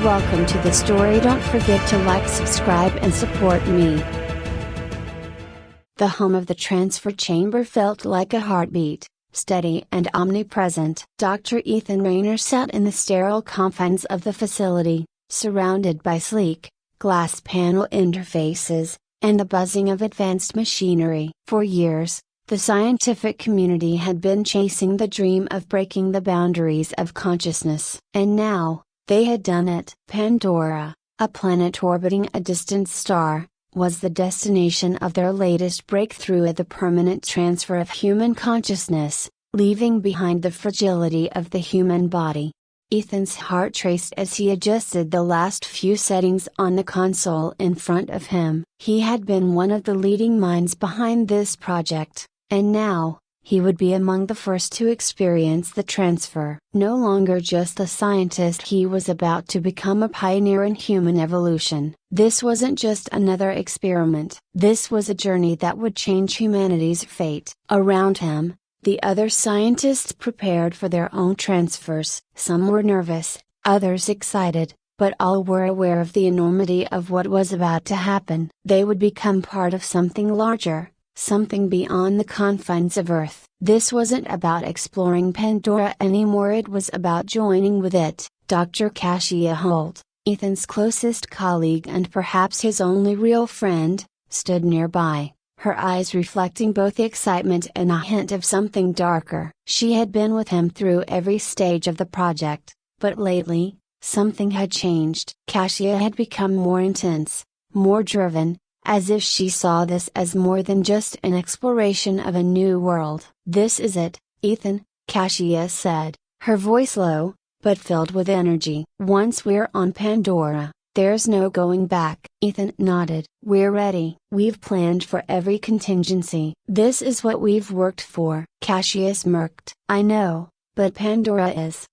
Welcome to the story. Don't forget to like, subscribe and support me. The hum of the transfer chamber felt like a heartbeat, steady and omnipresent. Dr. Ethan Rayner sat in the sterile confines of the facility, surrounded by sleek, glass panel interfaces, and the buzzing of advanced machinery. For years, the scientific community had been chasing the dream of breaking the boundaries of consciousness. And now, they had done it. Pandora, a planet orbiting a distant star, was the destination of their latest breakthrough at the permanent transfer of human consciousness, leaving behind the fragility of the human body. Ethan's heart raced as he adjusted the last few settings on the console in front of him. He had been one of the leading minds behind this project, and now, he would be among the first to experience the transfer. No longer just a scientist, he was about to become a pioneer in human evolution. This wasn't just another experiment. This was a journey that would change humanity's fate. Around him, the other scientists prepared for their own transfers. Some were nervous, others excited, but all were aware of the enormity of what was about to happen. They would become part of something larger, something beyond the confines of Earth. This wasn't about exploring Pandora anymore, it was about joining with it. Dr. Cassia Holt, Ethan's closest colleague and perhaps his only real friend, stood nearby, her eyes reflecting both excitement and a hint of something darker. She had been with him through every stage of the project, but lately, something had changed. Cassia had become more intense, more driven, as if she saw this as more than just an exploration of a new world. "This is it, Ethan," Cassia said, her voice low, but filled with energy. "Once we're on Pandora, there's no going back." Ethan nodded. "We're ready. We've planned for every contingency. This is what we've worked for." Cassia smirked. "I know, but Pandora is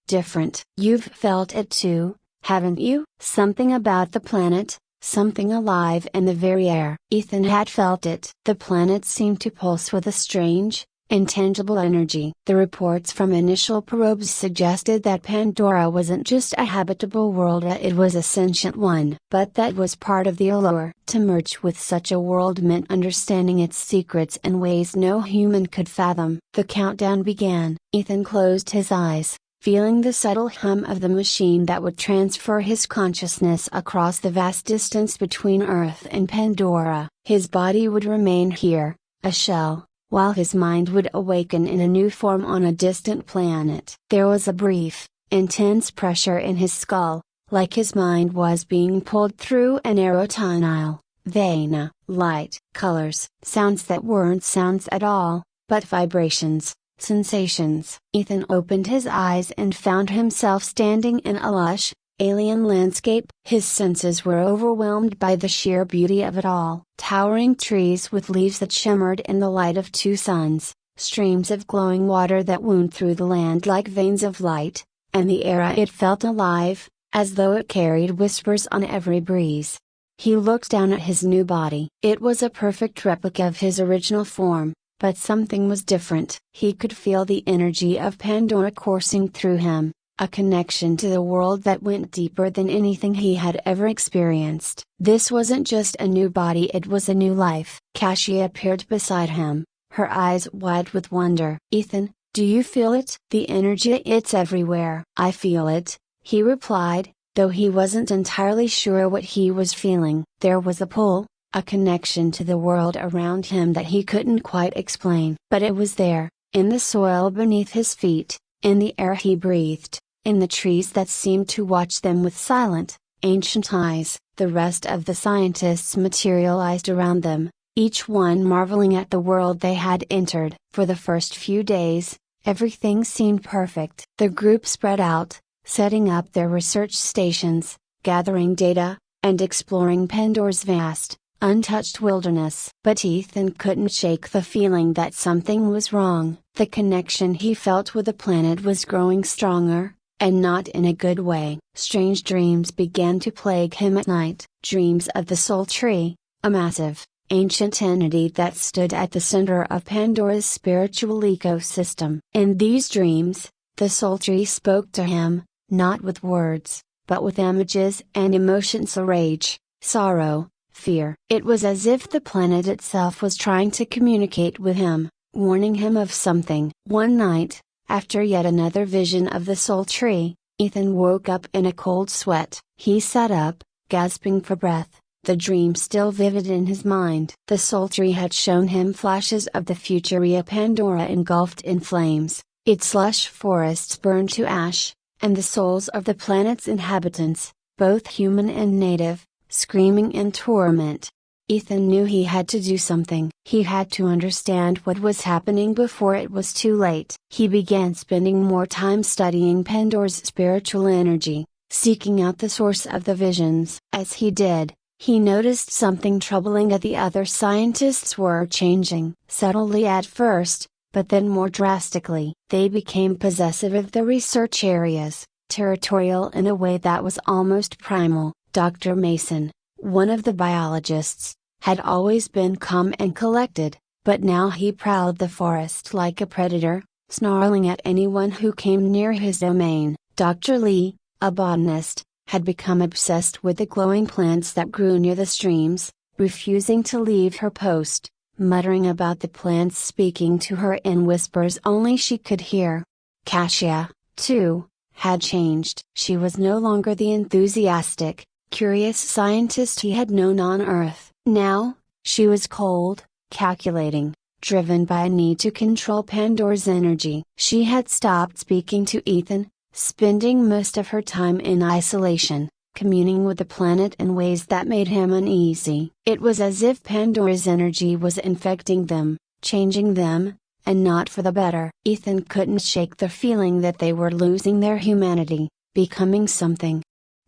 different. You've felt it too, haven't you? Something about the planet, something alive in the very air." Ethan had felt it. The planet seemed to pulse with a strange, intangible energy. The reports from initial probes suggested that Pandora wasn't just a habitable world, it was a sentient one. But that was part of the allure. To merge with such a world meant understanding its secrets in ways no human could fathom. The countdown began. Ethan closed his eyes, feeling the subtle hum of the machine that would transfer his consciousness across the vast distance between Earth and Pandora. His body would remain here, a shell, while his mind would awaken in a new form on a distant planet. There was a brief, intense pressure in his skull, like his mind was being pulled through an aerotunnel. Vein, light, colors, sounds that weren't sounds at all, but vibrations, sensations. Ethan opened his eyes and found himself standing in a lush, alien landscape. His senses were overwhelmed by the sheer beauty of it all. Towering trees with leaves that shimmered in the light of two suns, streams of glowing water that wound through the land like veins of light, and the air, it felt alive, as though it carried whispers on every breeze. He looked down at his new body. It was a perfect replica of his original form, but something was different. He could feel the energy of Pandora coursing through him, a connection to the world that went deeper than anything he had ever experienced. This wasn't just a new body, it was a new life. Cassia appeared beside him, her eyes wide with wonder. "Ethan, do you feel it?" "The energy, it's everywhere." "I feel it," he replied, though he wasn't entirely sure what he was feeling. There was a pull, a connection to the world around him that he couldn't quite explain. But it was there, in the soil beneath his feet, in the air he breathed, in the trees that seemed to watch them with silent, ancient eyes. The rest of the scientists materialized around them, each one marveling at the world they had entered. For the first few days, everything seemed perfect. The group spread out, setting up their research stations, gathering data, and exploring Pandora's vast, untouched wilderness. But Ethan couldn't shake the feeling that something was wrong. The connection he felt with the planet was growing stronger, and not in a good way. Strange dreams began to plague him at night. Dreams of the Soul Tree, a massive, ancient entity that stood at the center of Pandora's spiritual ecosystem. In these dreams, the Soul Tree spoke to him, not with words, but with images and emotions of rage, sorrow, fear. It was as if the planet itself was trying to communicate with him, warning him of something. One night, after yet another vision of the soul tree, Ethan woke up in a cold sweat. He sat up, gasping for breath, the dream still vivid in his mind. The soul tree had shown him flashes of the futuria Pandora engulfed in flames, its lush forests burned to ash, and the souls of the planet's inhabitants, both human and native, screaming in torment. Ethan knew he had to do something. He had to understand what was happening before it was too late. He began spending more time studying Pandora's spiritual energy, seeking out the source of the visions. As he did, he noticed something troubling that the other scientists were changing. Subtly at first, but then more drastically. They became possessive of the research areas, territorial in a way that was almost primal. Dr. Mason, one of the biologists, had always been calm and collected, but now he prowled the forest like a predator, snarling at anyone who came near his domain. Dr. Lee, a botanist, had become obsessed with the glowing plants that grew near the streams, refusing to leave her post, muttering about the plants, speaking to her in whispers only she could hear. Kasia, too, had changed. She was no longer the enthusiastic, curious scientist he had known on Earth. Now, she was cold, calculating, driven by a need to control Pandora's energy. She had stopped speaking to Ethan, spending most of her time in isolation, communing with the planet in ways that made him uneasy. It was as if Pandora's energy was infecting them, changing them, and not for the better. Ethan couldn't shake the feeling that they were losing their humanity, becoming something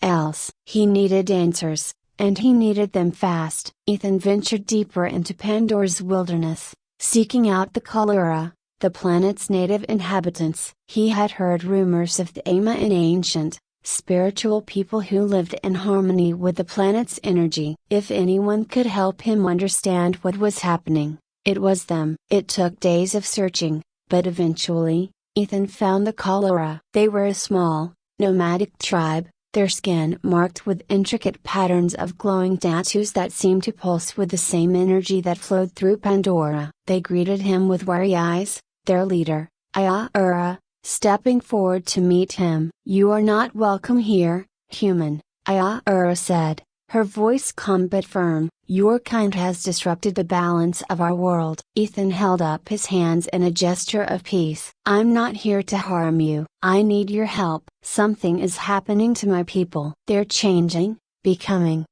else. He needed answers, and he needed them fast. Ethan ventured deeper into Pandora's wilderness, seeking out the Kalura, the planet's native inhabitants. He had heard rumors of the Ama and ancient, spiritual people who lived in harmony with the planet's energy. If anyone could help him understand what was happening, it was them. It took days of searching, but eventually, Ethan found the Kalura. They were a small, nomadic tribe, their skin marked with intricate patterns of glowing tattoos that seemed to pulse with the same energy that flowed through Pandora. They greeted him with wary eyes, their leader, Ayahura, stepping forward to meet him. "You are not welcome here, human," Ayahura said, her voice calm but firm. "Your kind has disrupted the balance of our world." Ethan held up his hands in a gesture of peace. "I'm not here to harm you. I need your help. Something is happening to my people. They're changing, becoming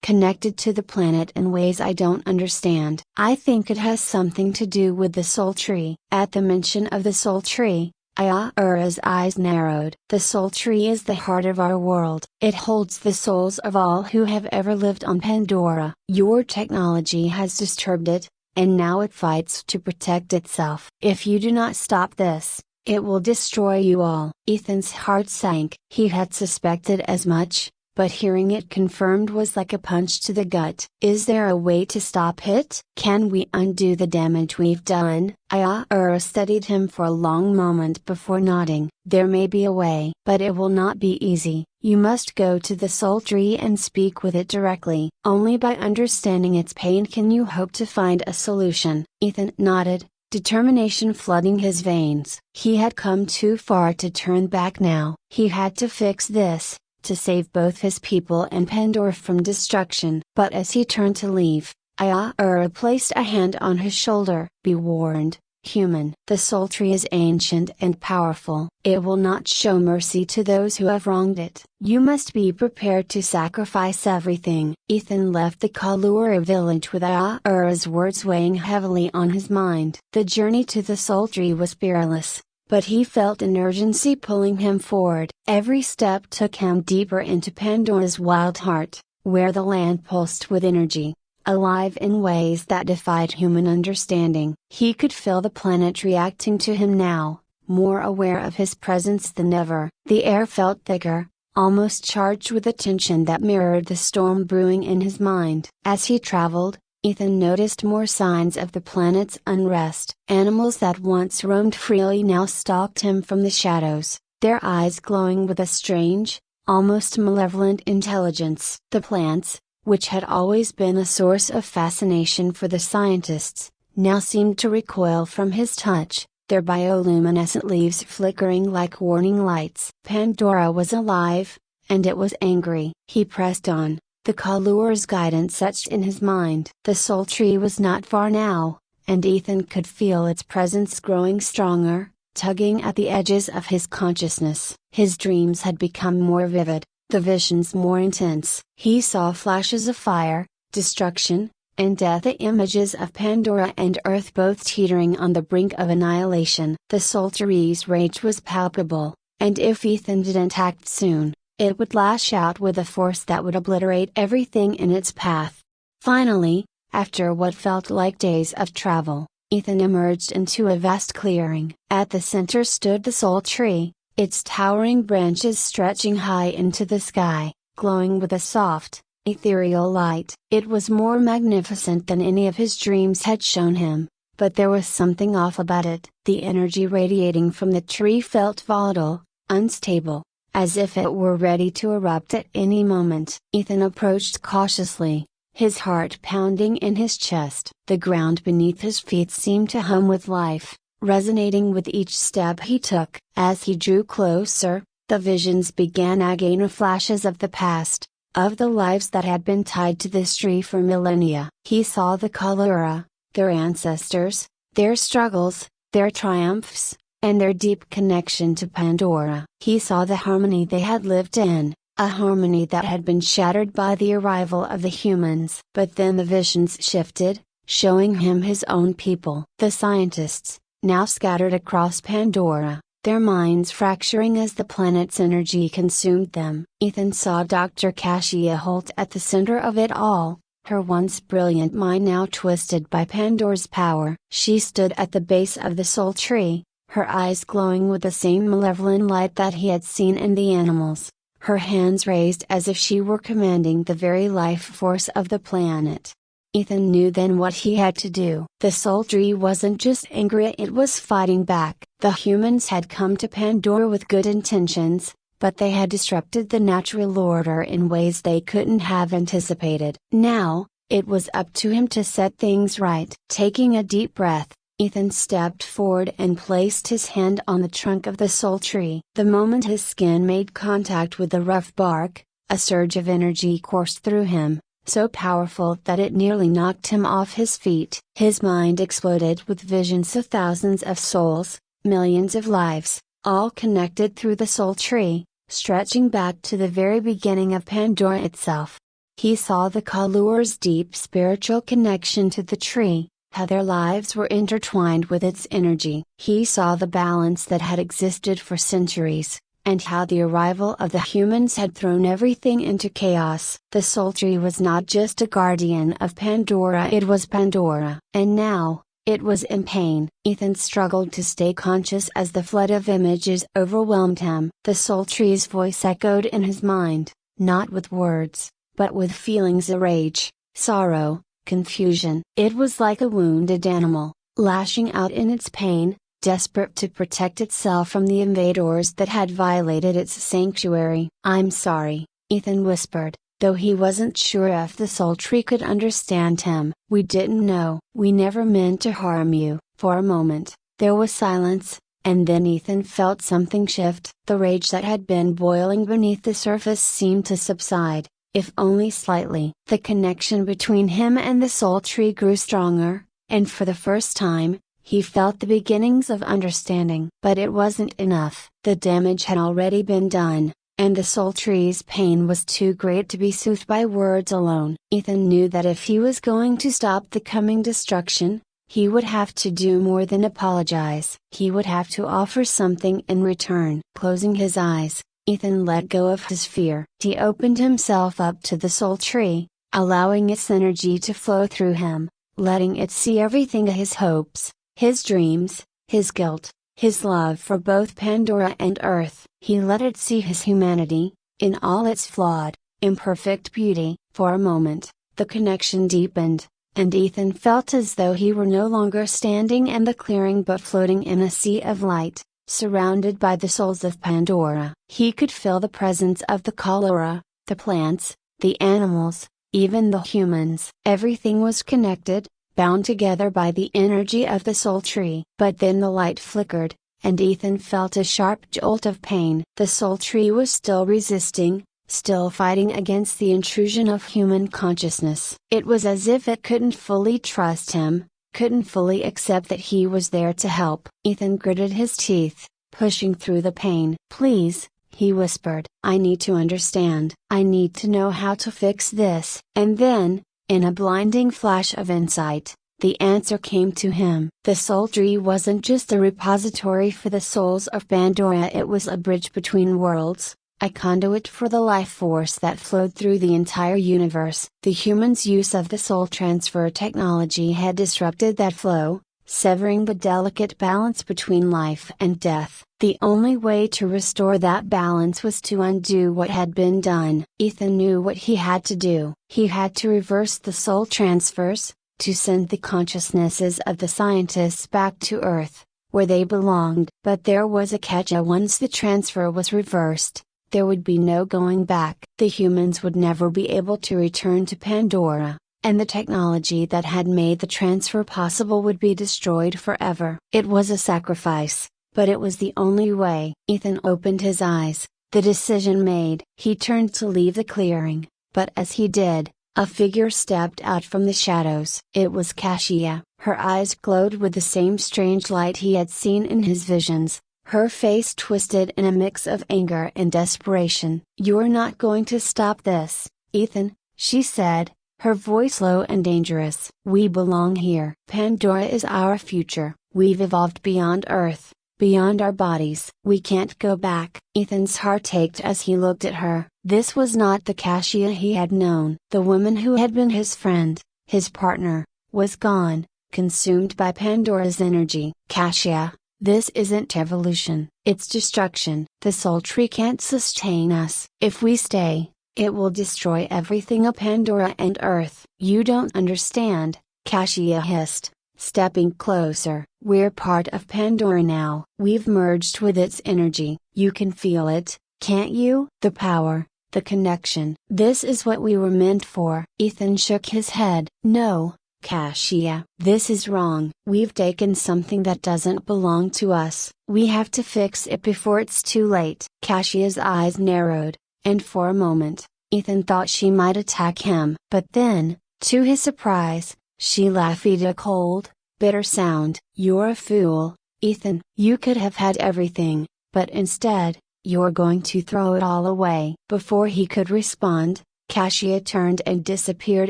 connected to the planet in ways I don't understand. I think it has something to do with the soul tree." At the mention of the soul tree, Ayahura's eyes narrowed. "The soul tree is the heart of our world. It holds the souls of all who have ever lived on Pandora. Your technology has disturbed it, and now it fights to protect itself. If you do not stop this, it will destroy you all." Ethan's heart sank. He had suspected as much, but hearing it confirmed was like a punch to the gut. "Is there a way to stop it? Can we undo the damage we've done?" Ayahura studied him for a long moment before nodding. "There may be a way, but it will not be easy. You must go to the soul tree and speak with it directly. Only by understanding its pain can you hope to find a solution." Ethan nodded, determination flooding his veins. He had come too far to turn back now. He had to fix this, to save both his people and Pandora from destruction. But as he turned to leave, Ayahura placed a hand on his shoulder. "Be warned, human. The soul tree is ancient and powerful. It will not show mercy to those who have wronged it. You must be prepared to sacrifice everything." Ethan left the Kalura village with Ayahura's words weighing heavily on his mind. The journey to the soul tree was perilous, but he felt an urgency pulling him forward. Every step took him deeper into Pandora's wild heart, where the land pulsed with energy, alive in ways that defied human understanding. He could feel the planet reacting to him now, more aware of his presence than ever. The air felt thicker, almost charged with a tension that mirrored the storm brewing in his mind. As he traveled, Ethan noticed more signs of the planet's unrest. Animals that once roamed freely now stalked him from the shadows, their eyes glowing with a strange, almost malevolent intelligence. The plants, which had always been a source of fascination for the scientists, now seemed to recoil from his touch, their bioluminescent leaves flickering like warning lights. Pandora was alive, and it was angry. He pressed on, the Kalure's guidance etched in his mind. The soul tree was not far now, and Ethan could feel its presence growing stronger, tugging at the edges of his consciousness. His dreams had become more vivid, the visions more intense. He saw flashes of fire, destruction, and death, the images of Pandora and Earth both teetering on the brink of annihilation. The soul tree's rage was palpable, and if Ethan didn't act soon, it would lash out with a force that would obliterate everything in its path. Finally, after what felt like days of travel, Ethan emerged into a vast clearing. At the center stood the soul tree, its towering branches stretching high into the sky, glowing with a soft, ethereal light. It was more magnificent than any of his dreams had shown him, but there was something off about it. The energy radiating from the tree felt volatile, unstable, as if it were ready to erupt at any moment. Ethan approached cautiously, his heart pounding in his chest. The ground beneath his feet seemed to hum with life, resonating with each step he took. As he drew closer, the visions began again, flashes of the past, of the lives that had been tied to this tree for millennia. He saw the Kalura, their ancestors, their struggles, their triumphs, and their deep connection to Pandora. He saw the harmony they had lived in, a harmony that had been shattered by the arrival of the humans. But then the visions shifted, showing him his own people. The scientists, now scattered across Pandora, their minds fracturing as the planet's energy consumed them. Ethan saw Dr. Cassia Holt at the center of it all, her once brilliant mind now twisted by Pandora's power. She stood at the base of the soul tree, her eyes glowing with the same malevolent light that he had seen in the animals, her hands raised as if she were commanding the very life force of the planet. Ethan knew then what he had to do. The soul tree wasn't just angry, it was fighting back. The humans had come to Pandora with good intentions, but they had disrupted the natural order in ways they couldn't have anticipated. Now, it was up to him to set things right. Taking a deep breath, Ethan stepped forward and placed his hand on the trunk of the soul tree. The moment his skin made contact with the rough bark, a surge of energy coursed through him, so powerful that it nearly knocked him off his feet. His mind exploded with visions of thousands of souls, millions of lives, all connected through the soul tree, stretching back to the very beginning of Pandora itself. He saw the Kalure's deep spiritual connection to the tree, how their lives were intertwined with its energy. He saw the balance that had existed for centuries, and how the arrival of the humans had thrown everything into chaos. The soul tree was not just a guardian of Pandora, it was Pandora. And now, it was in pain. Ethan struggled to stay conscious as the flood of images overwhelmed him. The soul tree's voice echoed in his mind, not with words, but with feelings of rage, sorrow, confusion. It was like a wounded animal, lashing out in its pain, desperate to protect itself from the invaders that had violated its sanctuary. "I'm sorry," Ethan whispered, though he wasn't sure if the soul tree could understand him. "We didn't know. We never meant to harm you." For a moment, there was silence, and then Ethan felt something shift. The rage that had been boiling beneath the surface seemed to subside, if only slightly. The connection between him and the soul tree grew stronger, and for the first time, he felt the beginnings of understanding. But it wasn't enough. The damage had already been done, and the soul tree's pain was too great to be soothed by words alone. Ethan knew that if he was going to stop the coming destruction, he would have to do more than apologize. He would have to offer something in return. Closing his eyes, Ethan let go of his fear. He opened himself up to the soul tree, allowing its energy to flow through him, letting it see everything: his hopes, his dreams, his guilt, his love for both Pandora and Earth. He let it see his humanity, in all its flawed, imperfect beauty. For a moment, the connection deepened, and Ethan felt as though he were no longer standing in the clearing but floating in a sea of light. surrounded by the souls of Pandora. He could feel the presence of the cholera, the plants, the animals, even the humans. Everything was connected, bound together by the energy of the soul tree. But then the light flickered, and Ethan felt a sharp jolt of pain. The soul tree was still resisting, still fighting against the intrusion of human consciousness. It was as if it couldn't fully trust him, couldn't fully accept that he was there to help. Ethan gritted his teeth, pushing through the pain. "Please," he whispered. "I need to understand. I need to know how to fix this." And then, in a blinding flash of insight, the answer came to him. The soul tree wasn't just a repository for the souls of Pandora, it was a bridge between worlds, a conduit for the life force that flowed through the entire universe. The humans' use of the soul transfer technology had disrupted that flow, severing the delicate balance between life and death. The only way to restore that balance was to undo what had been done. Ethan knew what he had to do. He had to reverse the soul transfers, to send the consciousnesses of the scientists back to Earth, where they belonged. But there was a catch. Once the transfer was reversed, there would be no going back. The humans would never be able to return to Pandora, and the technology that had made the transfer possible would be destroyed forever. It was a sacrifice, but it was the only way. Ethan opened his eyes, the decision made. He turned to leave the clearing, but as he did, a figure stepped out from the shadows. It was Cassia. Her eyes glowed with the same strange light he had seen in his visions, her face twisted in a mix of anger and desperation. "You're not going to stop this, Ethan," she said, her voice low and dangerous. "We belong here. Pandora is our future. We've evolved beyond Earth, beyond our bodies. We can't go back." Ethan's heart ached as he looked at her. This was not the Cassia he had known. The woman who had been his friend, his partner, was gone, consumed by Pandora's energy. "Cassia, this isn't evolution, it's destruction. The soul tree can't sustain us. If we stay, it will destroy everything of Pandora and Earth." "You don't understand," Cassia hissed, stepping closer. "We're part of Pandora now. We've merged with its energy. You can feel it, can't you? The power, the connection. This is what we were meant for." Ethan shook his head. "No, Cassia, this is wrong. We've taken something that doesn't belong to us. We have to fix it before it's too late." Cassia's eyes narrowed, and for a moment, Ethan thought she might attack him. But then, to his surprise, she laughed a cold, bitter sound. "You're a fool, Ethan. You could have had everything, but instead, you're going to throw it all away." Before he could respond, Cassia turned and disappeared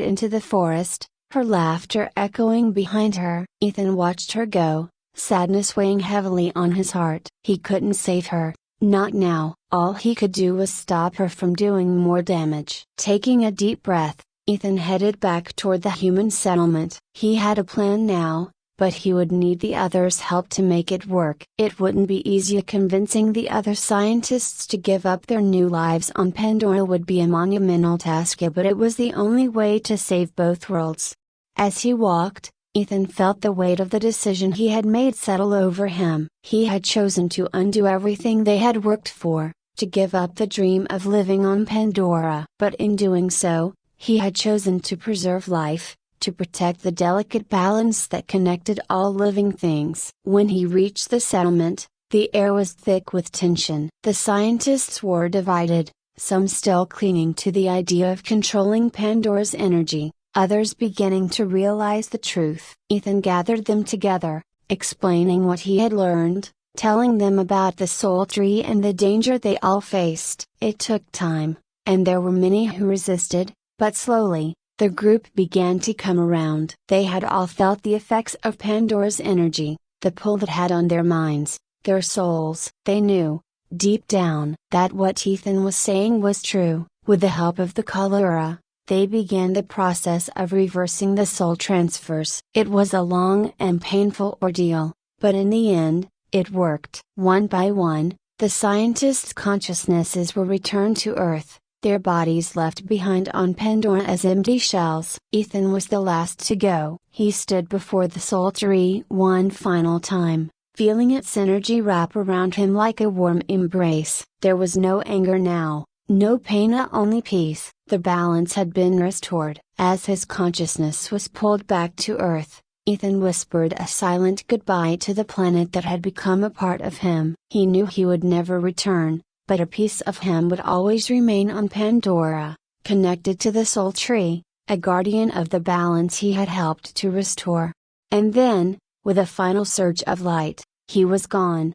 into the forest, her laughter echoing behind her. Ethan watched her go, sadness weighing heavily on his heart. He couldn't save her, not now. All he could do was stop her from doing more damage. Taking a deep breath, Ethan headed back toward the human settlement. He had a plan now, but he would need the others' help to make it work. It wouldn't be easy. Convincing the other scientists to give up their new lives on Pandora would be a monumental task, but it was the only way to save both worlds. As he walked, Ethan felt the weight of the decision he had made settle over him. He had chosen to undo everything they had worked for, to give up the dream of living on Pandora. But in doing so, he had chosen to preserve life, to protect the delicate balance that connected all living things. When he reached the settlement, the air was thick with tension. The scientists were divided, some still clinging to the idea of controlling Pandora's energy, others beginning to realize the truth. Ethan gathered them together, explaining what he had learned, telling them about the soul tree and the danger they all faced. It took time, and there were many who resisted, but slowly, the group began to come around. They had all felt the effects of Pandora's energy, the pull that had on their minds, their souls. They knew, deep down, that what Ethan was saying was true. With the help of the cholera, they began the process of reversing the soul transfers. It was a long and painful ordeal, but in the end, it worked. One by one, the scientists' consciousnesses were returned to Earth, their bodies left behind on Pandora as empty shells. Ethan was the last to go. He stood before the soul tree one final time, feeling its energy wrap around him like a warm embrace. There was no anger now, no pain, only peace. The balance had been restored. As his consciousness was pulled back to Earth, Ethan whispered a silent goodbye to the planet that had become a part of him. He knew he would never return, but a piece of him would always remain on Pandora, connected to the Soul Tree, a guardian of the balance he had helped to restore. And then, with a final surge of light, he was gone,